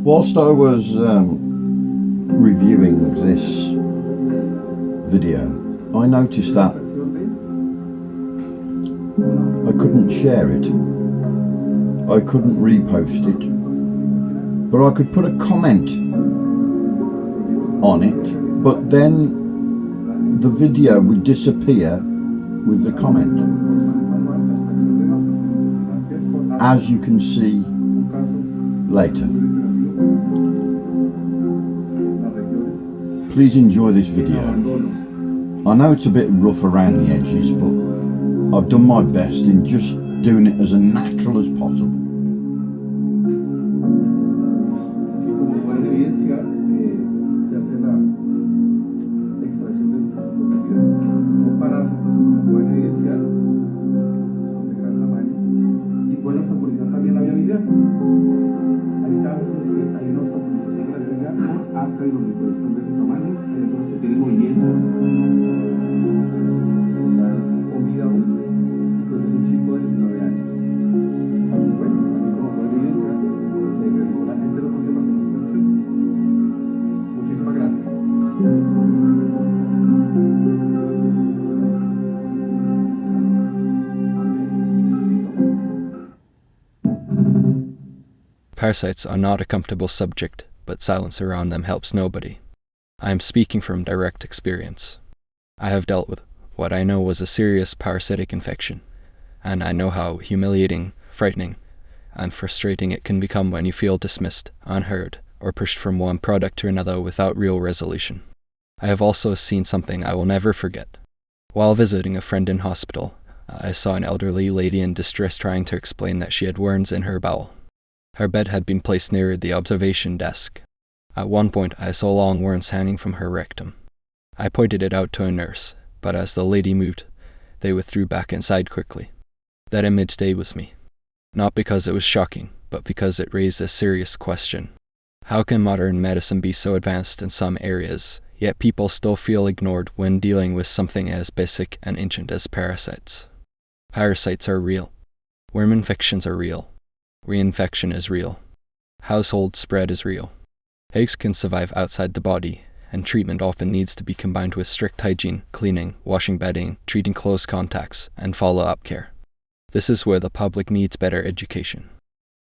Whilst I was reviewing this video, I noticed that I couldn't share it, I couldn't repost it, but I could put a comment on it, but then the video would disappear with the comment, as you can see later. Please enjoy this video. I know it's a bit rough around the edges, but I've done my best in just doing it as natural as possible. Hasta y donde corresponde su tamaño, hay algunos que tienen movimiento, está con vida aún, entonces es un chico de 9 años. Bueno, aquí como pueden evidenciar, se realizó la gente lo cogió para hacer esta acción. Muchísimas gracias. Parasites are not a comfortable subject, but silence around them helps nobody. I am speaking from direct experience. I have dealt with what I know was a serious parasitic infection, and I know how humiliating, frightening, and frustrating it can become when you feel dismissed, unheard, or pushed from one product to another without real resolution. I have also seen something I will never forget. While visiting a friend in hospital, I saw an elderly lady in distress trying to explain that she had worms in her bowel. Her bed had been placed near the observation desk. At one point, I saw long worms hanging from her rectum. I pointed it out to a nurse, but as the lady moved, they withdrew back inside quickly. That image stayed with me. Not because it was shocking, but because it raised a serious question. How can modern medicine be so advanced in some areas, yet people still feel ignored when dealing with something as basic and ancient as parasites? Parasites are real. Worm infections are real. Reinfection is real. Household spread is real. Eggs can survive outside the body, and treatment often needs to be combined with strict hygiene, cleaning, washing bedding, treating close contacts, and follow-up care. This is where the public needs better education.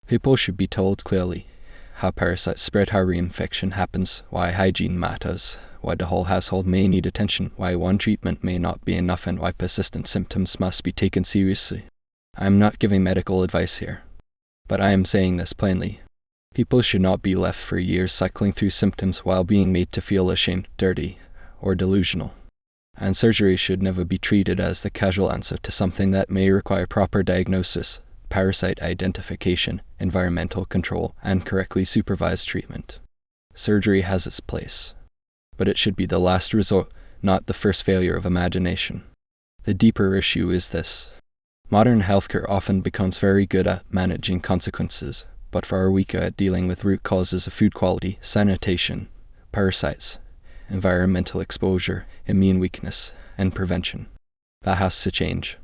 People should be told clearly how parasites spread, how reinfection happens, why hygiene matters, why the whole household may need attention, why one treatment may not be enough, and why persistent symptoms must be taken seriously. I am not giving medical advice here, but I am saying this plainly. People should not be left for years cycling through symptoms while being made to feel ashamed, dirty, or delusional. And surgery should never be treated as the casual answer to something that may require proper diagnosis, parasite identification, environmental control, and correctly supervised treatment. Surgery has its place, but it should be the last resort, not the first failure of imagination. The deeper issue is this. Modern healthcare often becomes very good at managing consequences, but far weaker at dealing with root causes of food quality, sanitation, parasites, environmental exposure, immune weakness, and prevention. That has to change.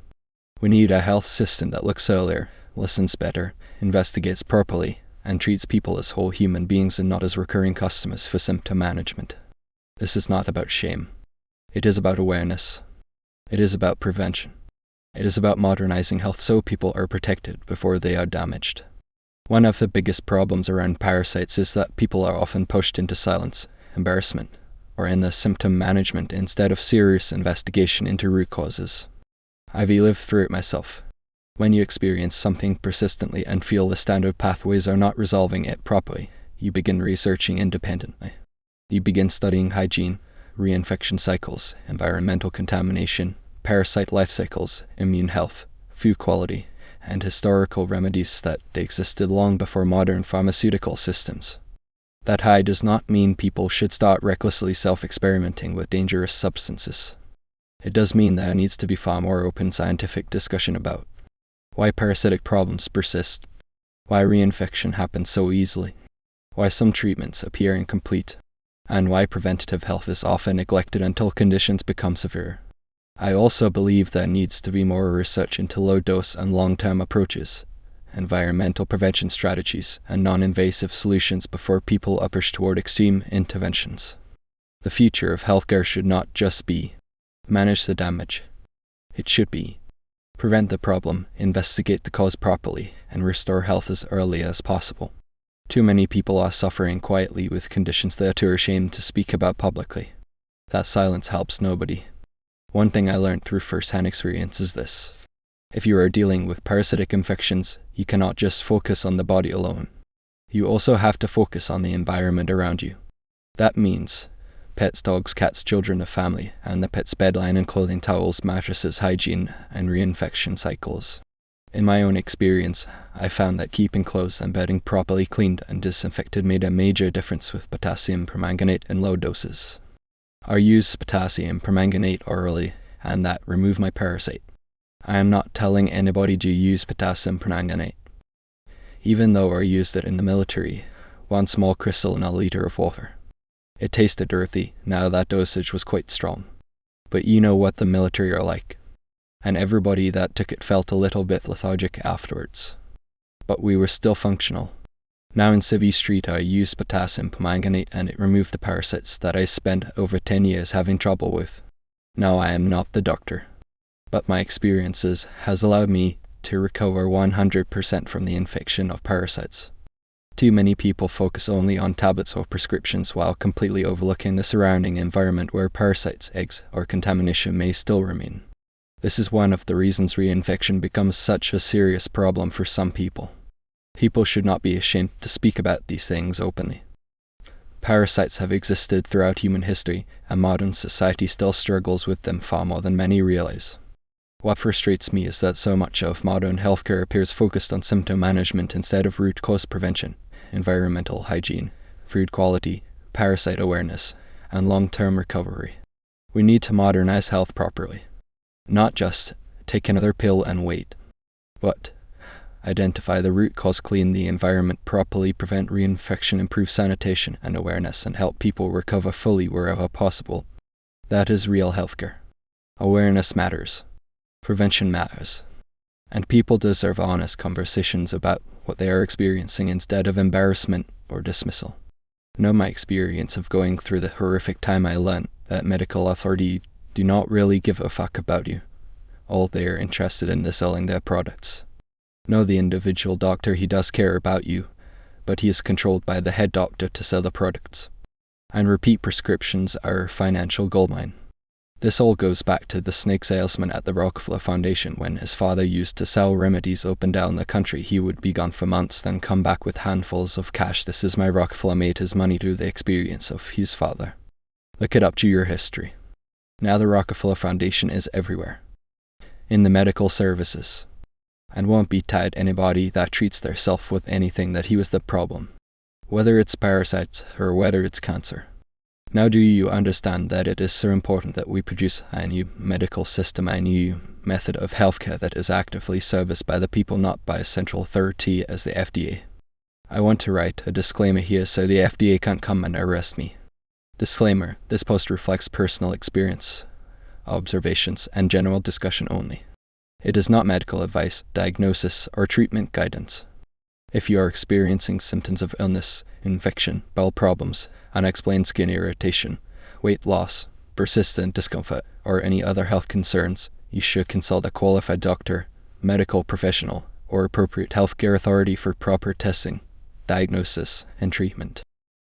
We need a health system that looks earlier, listens better, investigates properly, and treats people as whole human beings and not as recurring customers for symptom management. This is not about shame. It is about awareness. It is about prevention. It is about modernizing health so people are protected before they are damaged. One of the biggest problems around parasites is that people are often pushed into silence, embarrassment, or in the symptom management instead of serious investigation into root causes. I've lived through it myself. When you experience something persistently and feel the standard pathways are not resolving it properly, you begin researching independently. You begin studying hygiene, reinfection cycles, environmental contamination, parasite life cycles, immune health, food quality, and historical remedies that existed long before modern pharmaceutical systems. That high does not mean people should start recklessly self-experimenting with dangerous substances. It does mean there needs to be far more open scientific discussion about why parasitic problems persist, why reinfection happens so easily, why some treatments appear incomplete, and why preventative health is often neglected until conditions become severe. I also believe there needs to be more research into low-dose and long-term approaches, environmental prevention strategies, and non-invasive solutions before people are pushed toward extreme interventions. The future of healthcare should not just be manage the damage. It should be prevent the problem, investigate the cause properly, and restore health as early as possible. Too many people are suffering quietly with conditions they are too ashamed to speak about publicly. That silence helps nobody. One thing I learned through first-hand experience is this. If you are dealing with parasitic infections, you cannot just focus on the body alone. You also have to focus on the environment around you. That means pets, dogs, cats, children, a family, and the pet's bed linen, clothing, towels, mattresses, hygiene, and reinfection cycles. In my own experience, I found that keeping clothes and bedding properly cleaned and disinfected made a major difference with potassium permanganate in low doses. I used potassium permanganate orally, and that removed my parasite. I am not telling anybody to use potassium permanganate. Even though I used it in the military, one small crystal in a liter of water. It tasted earthy, now that dosage was quite strong. But you know what the military are like. And everybody that took it felt a little bit lethargic afterwards. But we were still functional. Now in Civvy Street I used potassium permanganate and it removed the parasites that I spent over 10 years having trouble with. Now I am not the doctor. But my experiences has allowed me to recover 100% from the infection of parasites. Too many people focus only on tablets or prescriptions while completely overlooking the surrounding environment where parasites, eggs, or contamination may still remain. This is one of the reasons reinfection becomes such a serious problem for some people. People should not be ashamed to speak about these things openly. Parasites have existed throughout human history, and modern society still struggles with them far more than many realize. What frustrates me is that so much of modern healthcare appears focused on symptom management instead of root cause prevention, environmental hygiene, food quality, parasite awareness, and long-term recovery. We need to modernize health properly. Not just take another pill and wait, but identify the root cause, clean the environment properly, prevent reinfection, improve sanitation and awareness, and help people recover fully wherever possible. That is real healthcare. Awareness matters. Prevention matters. And people deserve honest conversations about what they are experiencing instead of embarrassment or dismissal. Know my experience of going through the horrific time I learned that medical authorities do not really give a fuck about you. All they are interested in is selling their products. Know the individual doctor, he does care about you, but he is controlled by the head doctor to sell the products. And repeat prescriptions are a financial goldmine. This all goes back to the snake salesman at the Rockefeller Foundation. When his father used to sell remedies up and down the country, he would be gone for months, then come back with handfuls of cash. This is my Rockefeller made his money through the experience of his father. Look it up to your history. Now the Rockefeller Foundation is everywhere. In the medical services. And won't be tied anybody that treats theirself with anything that he was the problem. Whether it's parasites or whether it's cancer. Now do you understand that it is so important that we produce a new medical system, a new method of healthcare that is actively serviced by the people, not by a central authority as the FDA? I want to write a disclaimer here so the FDA can't come and arrest me. Disclaimer, this post reflects personal experience, observations, and general discussion only. It is not medical advice, diagnosis, or treatment guidance. If you are experiencing symptoms of illness, infection, bowel problems, unexplained skin irritation, weight loss, persistent discomfort, or any other health concerns, you should consult a qualified doctor, medical professional, or appropriate healthcare authority for proper testing, diagnosis, and treatment.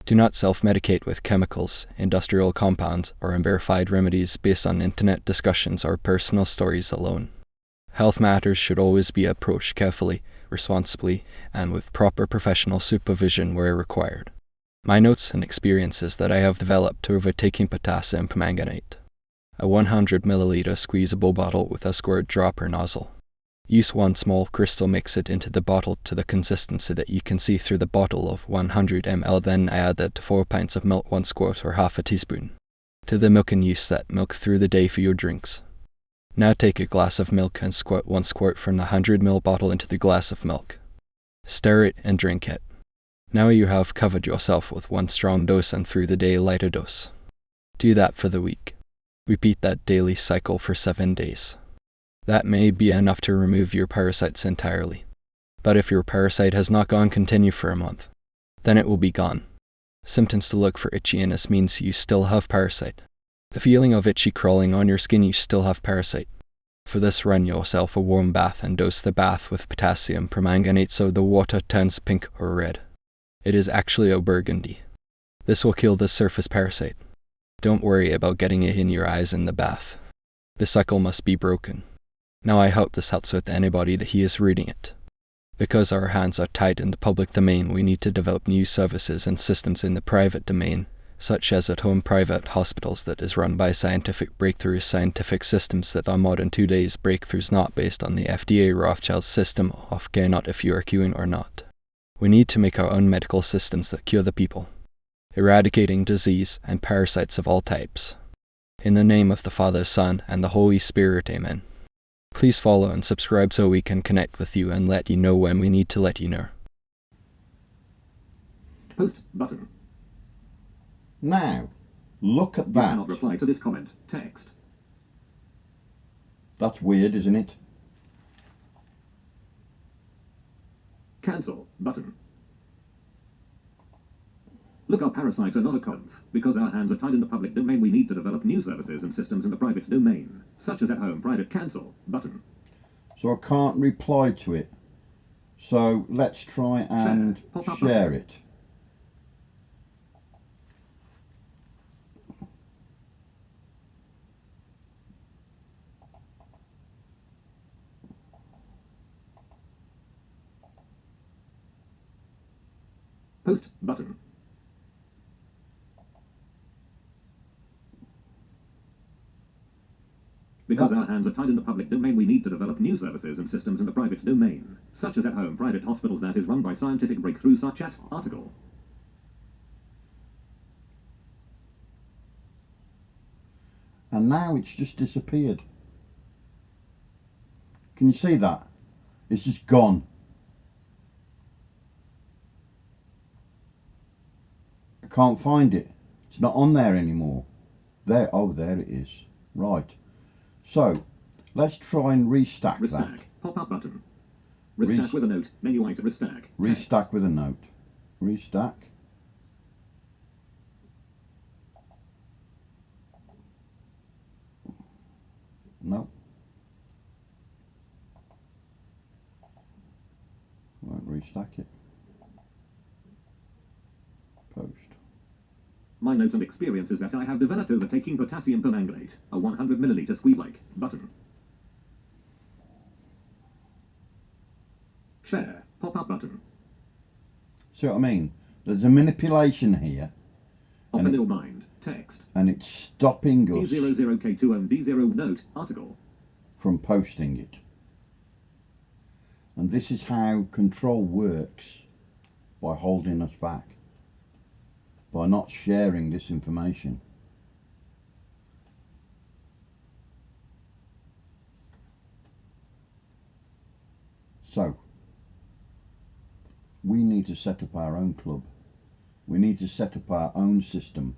Do not self-medicate with chemicals, industrial compounds, or unverified remedies based on internet discussions or personal stories alone. Health matters should always be approached carefully, responsibly, and with proper professional supervision where required. My notes and experiences that I have developed over taking potassium permanganate. A 100 milliliter squeezable bottle with a squirt dropper nozzle. Use one small crystal, mix it into the bottle to the consistency that you can see through the bottle of 100 ml, then add it to 4 pints of milk, 1 squirt or half a teaspoon. To the milk, and use that milk through the day for your drinks. Now take a glass of milk and squirt 1 squirt from the 100 ml bottle into the glass of milk. Stir it and drink it. Now you have covered yourself with 1 strong dose and through the day lighter dose. Do that for the week. Repeat that daily cycle for 7 days. That may be enough to remove your parasites entirely. But if your parasite has not gone, continue for a month. Then it will be gone. Symptoms to look for: itchiness means you still have parasite. The feeling of itchy crawling on your skin, you still have parasite. For this, run yourself a warm bath and dose the bath with potassium permanganate so the water turns pink or red. It is actually a burgundy. This will kill the surface parasite. Don't worry about getting it in your eyes in the bath. The cycle must be broken. Now I hope this helps with anybody that he is reading it. Because our hands are tied in the public domain, we need to develop new services and systems in the private domain, such as at-home private hospitals that is run by scientific breakthroughs, scientific systems that are modern today's breakthroughs, not based on the FDA Rothschild system of care not if you are queuing or not. We need to make our own medical systems that cure the people, eradicating disease and parasites of all types. In the name of the Father, Son, and the Holy Spirit, Amen. Please follow and subscribe so we can connect with you and let you know when we need to let you know. Post button. Now, look at You that. cannot reply to this comment. Text. That's weird, isn't it? Cancel button. Look, our parasites are not a conf. Because our hands are tied in the public domain, we need to develop new services and systems in the private domain, such as at-home private. Cancel button. So I can't reply to it. So let's try and share it. Post button. Because our hands are tied in the public domain, we need to develop new services and systems in the private domain, such as at-home private hospitals that is run by scientific breakthroughs such as article. And now it's just disappeared. Can you see that? It's just gone. I can't find it. It's not on there anymore. There, oh, there it is. Right. So, let's try and restack that. Restack. Pop-up button. Restack with a note. Menu item. Restack. Restack with a note. Restack. No. Won't restack it. Post. My notes and experiences that I have developed over taking potassium permanganate, a 100 milliliter squeeze-like button. Share. Pop-up button. See what I mean? There's a manipulation here. Open your mind. Text. And it's stopping us D00K2OD0 note. Article. from posting it. And this is how control works, by holding us back, by not sharing this information. So, we need to set up our own club. We need to set up our own system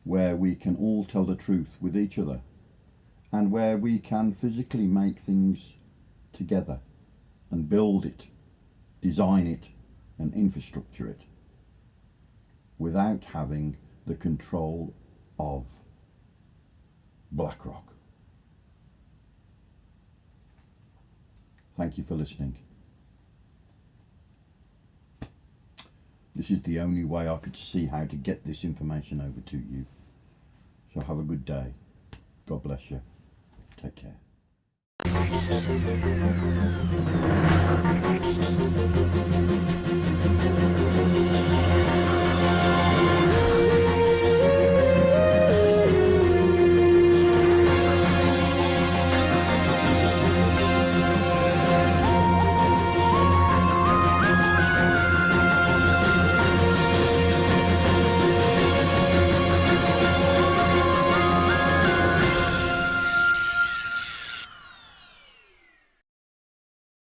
where we can all tell the truth with each other, and where we can physically make things together and build it, design it and infrastructure it without having the control of BlackRock. Thank you for listening. This is the only way I could see how to get this information over to you. So have a good day. God bless you. Take care.